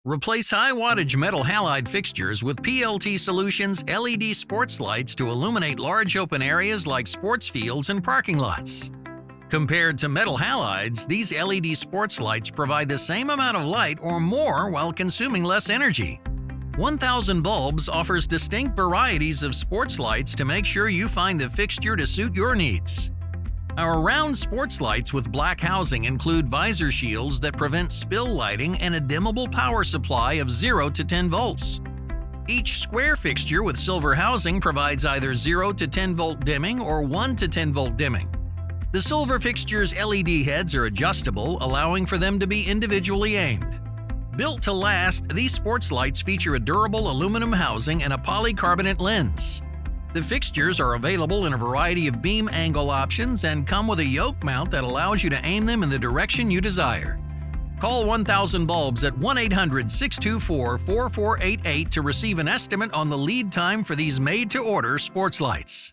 Replace high wattage metal halide fixtures with PLT Solutions LED sports lights to illuminate large open areas like sports fields and parking lots. Compared to metal halides, these LED sports lights provide the same amount of light or more while consuming less energy. 1000 Bulbs offers distinct varieties of sports lights to make sure you find the fixture to suit your needs. Our round sports lights with black housing include visor shields that prevent spill lighting and a dimmable power supply of 0 to 10 volts. Each square fixture with silver housing provides either 0 to 10 volt dimming or 1 to 10 volt dimming. The silver fixture's LED heads are adjustable, allowing for them to be individually aimed. Built to last, these sports lights feature a durable aluminum housing and a polycarbonate lens. The fixtures are available in a variety of beam angle options and come with a yoke mount that allows you to aim them in the direction you desire. Call 1000 Bulbs at 1-800-624-4488 to receive an estimate on the lead time for these made-to-order sports lights.